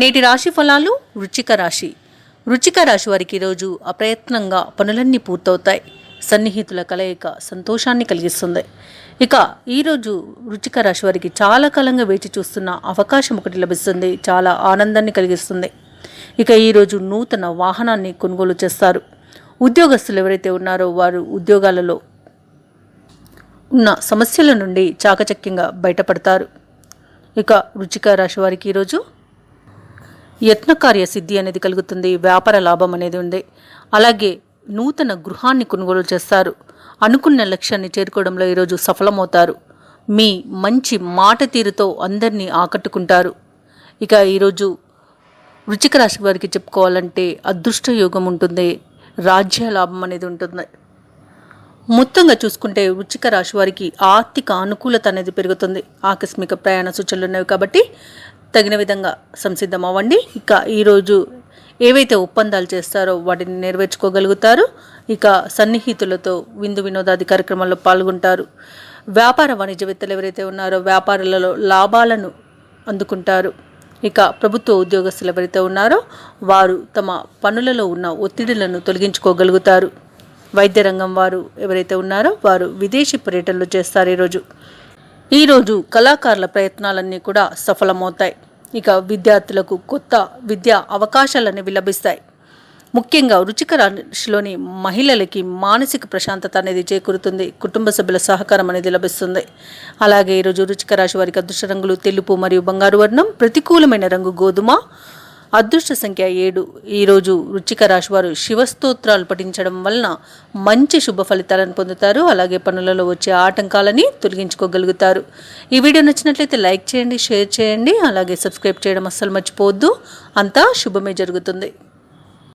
నేటి రాశి ఫలాలు. వృశ్చిక రాశి. వృశ్చిక రాశి వారికి ఈరోజు అప్రయత్నంగా పనులన్నీ పూర్తవుతాయి. సన్నిహితుల కలయిక సంతోషాన్ని కలిగిస్తుంది. ఇక ఈరోజు వృశ్చిక రాశి వారికి చాలా కాలంగా వేచి చూస్తున్న అవకాశం ఒకటి లభిస్తుంది. చాలా ఆనందాన్ని కలిగిస్తుంది. ఇక ఈరోజు నూతన వాహనాన్ని కొనుగోలు చేస్తారు. ఉద్యోగస్తులు ఎవరైతే ఉన్నారో వారు ఉద్యోగాలలో ఉన్న సమస్యల నుండి చాకచక్యంగా బయటపడతారు. ఇక వృశ్చిక రాశి వారికి ఈరోజు యత్నకార్య సిద్ధి అనేది కలుగుతుంది. వ్యాపార లాభం అనేది ఉంది. అలాగే నూతన గృహాన్ని కొనుగోలు చేస్తారు. అనుకున్న లక్ష్యాన్ని చేరుకోవడంలో ఈరోజు సఫలమవుతారు. మీ మంచి మాట తీరుతో అందరినీ ఆకట్టుకుంటారు. ఇక ఈరోజు వృశ్చిక రాశి వారికి చెప్పుకోవాలంటే అదృష్ట యోగం ఉంటుంది. రాజ్య లాభం అనేది ఉంటుంది. మొత్తంగా చూసుకుంటే వృశ్చిక రాశి వారికి ఆర్థిక అనుకూలత అనేది పెరుగుతుంది. ఆకస్మిక ప్రయాణ సూచనలు ఉన్నవి కాబట్టి తగిన విధంగా సంసిద్ధం అవ్వండి. ఇక ఈరోజు ఏవైతే ఒప్పందాలు చేస్తారో వాటిని నెరవేర్చుకోగలుగుతారు. ఇక సన్నిహితులతో విందు వినోదాది కార్యక్రమాల్లో పాల్గొంటారు. వ్యాపార వాణిజ్యవేత్తలు ఎవరైతే ఉన్నారో వ్యాపారాలలో లాభాలను అందుకుంటారు. ఇక ప్రభుత్వ ఉద్యోగస్తులు ఎవరైతే ఉన్నారో వారు తమ పనులలో ఉన్న ఒత్తిడులను తొలగించుకోగలుగుతారు. వైద్య రంగం వారు ఎవరైతే ఉన్నారో వారు విదేశీ పర్యటనలు చేస్తారు. ఈరోజు కళాకారుల ప్రయత్నాలన్నీ కూడా సఫలమవుతాయి. ఇక విద్యార్థులకు కొత్త విద్యా అవకాశాలనేవి లభిస్తాయి. ముఖ్యంగా వృశ్చిక రాశిలోని మహిళలకి మానసిక ప్రశాంతత అనేది చేకూరుతుంది. కుటుంబ సభ్యుల సహకారం అనేది లభిస్తుంది. అలాగే ఈరోజు వృశ్చిక రాశి వారికి అదృష్ట రంగులు తెలుపు మరియు బంగారు వర్ణం. ప్రతికూలమైన రంగు గోధుమ. అదృష్ట సంఖ్య 7. ఈరోజు వృశ్చిక రాశి వారు శివస్తోత్రాలు పఠించడం వలన మంచి శుభ ఫలితాలను పొందుతారు. అలాగే పనులలో వచ్చే ఆటంకాలని తొలగించుకోగలుగుతారు. ఈ వీడియో నచ్చినట్లయితే లైక్ చేయండి, షేర్ చేయండి, అలాగే సబ్స్క్రైబ్ చేయడం అస్సలు మర్చిపోవద్దు. అంతా శుభమే జరుగుతుంది.